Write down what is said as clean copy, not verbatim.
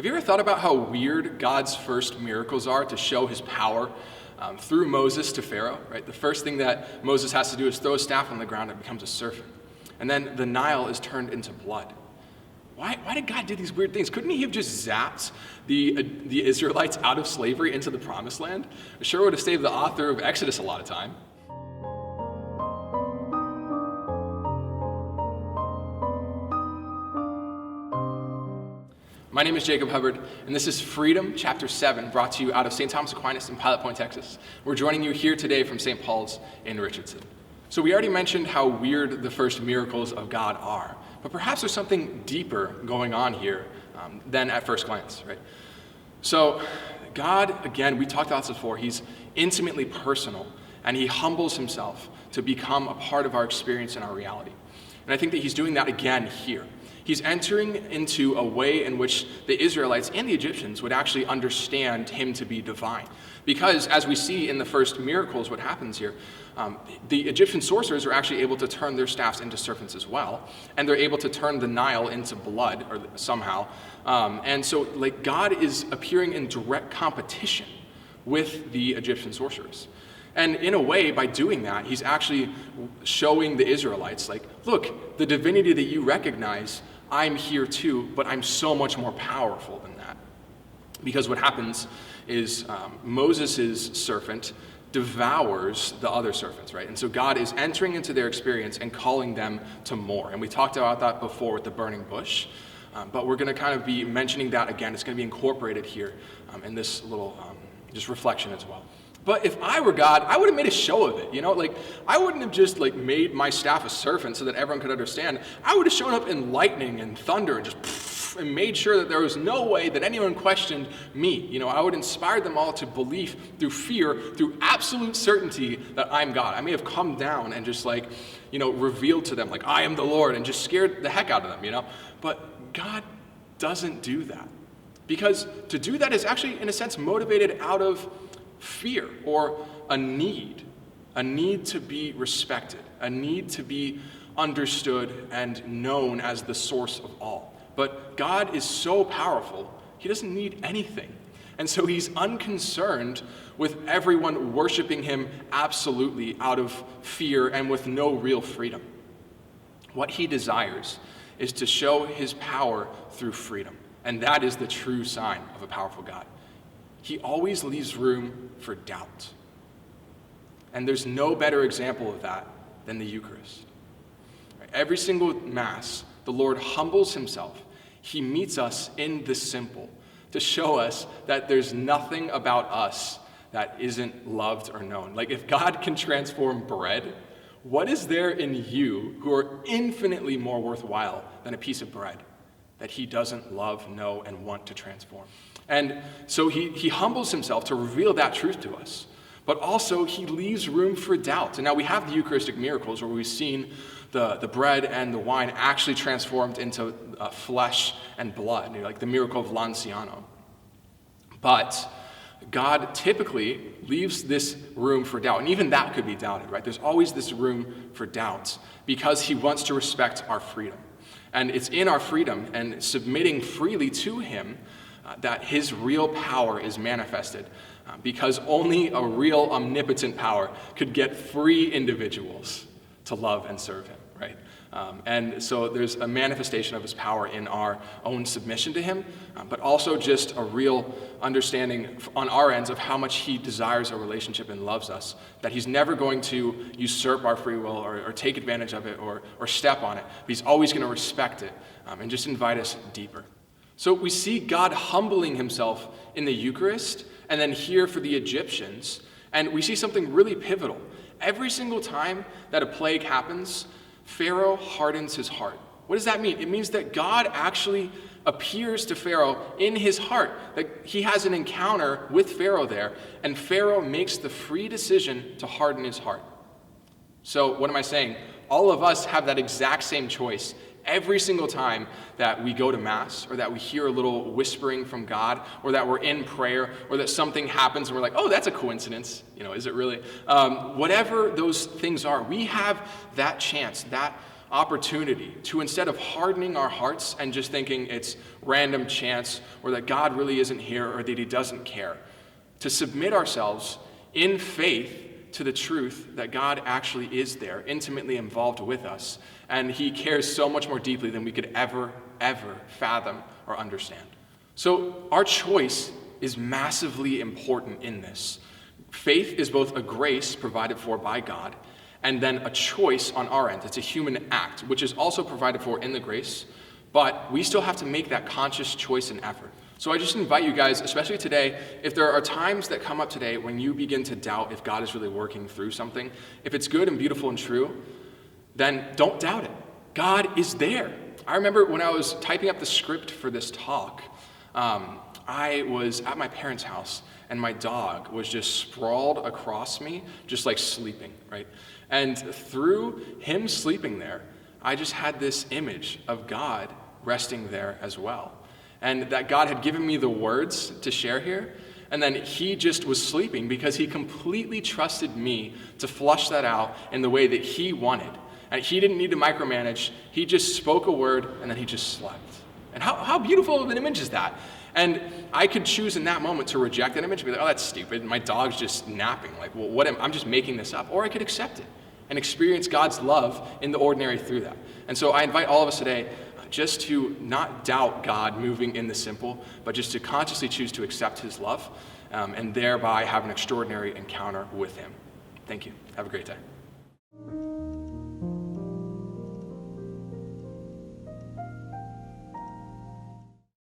Have you ever thought about how weird God's first miracles are to show his power through Moses to Pharaoh, right? The first thing that Moses has to do is throw a staff on the ground and it becomes a serpent. And then the Nile is turned into blood. Why did God do these weird things? Couldn't he have just zapped the Israelites out of slavery into the promised land? It sure would have saved the author of Exodus a lot of time. My name is Jacob Hubbard, and this is Freedom, Chapter 7, brought to you out of St. Thomas Aquinas in Pilot Point, Texas. We're joining you here today from St. Paul's in Richardson. So we already mentioned how weird the first miracles of God are, but perhaps there's something deeper going on here than at first glance, right? So God, again, we talked about this before, he's intimately personal, and he humbles himself to become a part of our experience and our reality. And I think that he's doing that again here. He's entering into a way in which the Israelites and the Egyptians would actually understand him to be divine. Because as we see in the first miracles, what happens here, the Egyptian sorcerers are actually able to turn their staffs into serpents as well. And they're able to turn the Nile into blood, or somehow. And so God is appearing in direct competition with the Egyptian sorcerers. And in a way, by doing that, he's actually showing the Israelites, look, the divinity that you recognize, I'm here too, but I'm so much more powerful than that. Because what happens is Moses' serpent devours the other serpents, right? And so God is entering into their experience and calling them to more. And we talked about that before with the burning bush, but we're going to kind of be mentioning that again. It's going to be incorporated here in this little just reflection as well. But if I were God, I would have made a show of it, I wouldn't have just made my staff a serpent so that everyone could understand. I would have shown up in lightning and thunder and just and made sure that there was no way that anyone questioned me. I would inspire them all to belief through fear, through absolute certainty that I'm God. I may have come down and just revealed to them I am the Lord and just scared the heck out of them, But God doesn't do that. Because to do that is actually, in a sense, motivated out of fear or a need to be respected, a need to be understood and known as the source of all. But God is so powerful, he doesn't need anything. And so he's unconcerned with everyone worshiping him absolutely out of fear and with no real freedom. What he desires is to show his power through freedom. And that is the true sign of a powerful God. He always leaves room for doubt. And there's no better example of that than the Eucharist. Every single Mass, the Lord humbles himself. He meets us in the simple to show us that there's nothing about us that isn't loved or known. If God can transform bread, what is there in you who are infinitely more worthwhile than a piece of bread that he doesn't love, know, and want to transform? And so he humbles himself to reveal that truth to us. But also he leaves room for doubt. And now we have the Eucharistic miracles where we've seen the bread and the wine actually transformed into flesh and blood, like the miracle of Lanciano. But God typically leaves this room for doubt. And even that could be doubted, right? There's always this room for doubt because he wants to respect our freedom. And it's in our freedom and submitting freely to him that his real power is manifested, because only a real omnipotent power could get free individuals to love and serve him, right? And so there's a manifestation of his power in our own submission to him, but also just a real understanding on our ends of how much he desires a relationship and loves us, that he's never going to usurp our free will or take advantage of it or step on it, but he's always going to respect it and just invite us deeper. So we see God humbling himself in the Eucharist, and then here for the Egyptians, and we see something really pivotal. Every single time that a plague happens, Pharaoh hardens his heart. What does that mean? It means that God actually appears to Pharaoh in his heart, that he has an encounter with Pharaoh there, and Pharaoh makes the free decision to harden his heart. So what am I saying? All of us have that exact same choice every single time that we go to Mass, or that we hear a little whispering from God, or that we're in prayer, or that something happens and we're like, oh, that's a coincidence. Is it really? Whatever those things are, we have that chance, that opportunity to, instead of hardening our hearts and just thinking it's random chance or that God really isn't here or that he doesn't care, to submit ourselves in faith to the truth that God actually is there, intimately involved with us, and he cares so much more deeply than we could ever fathom or understand. So our choice is massively important in this. Faith is both a grace provided for by God and then a choice on our end. It's a human act, which is also provided for in the grace, but we still have to make that conscious choice and effort. So I just invite you guys, especially today, if there are times that come up today when you begin to doubt if God is really working through something, if it's good and beautiful and true, then don't doubt it. God is there. I remember when I was typing up the script for this talk, I was at my parents' house and my dog was just sprawled across me, just like sleeping, right? And through him sleeping there, I just had this image of God resting there as well. And that God had given me the words to share here, and then he just was sleeping because he completely trusted me to flush that out in the way that he wanted. And he didn't need to micromanage. He just spoke a word, and then he just slept. And how beautiful of an image is that? And I could choose in that moment to reject that image and be like, oh, that's stupid. My dog's just napping. Like, well, I'm just making this up. Or I could accept it and experience God's love in the ordinary through that. And so I invite all of us today just to not doubt God moving in the simple, but just to consciously choose to accept his love and thereby have an extraordinary encounter with him. Thank you. Have a great day.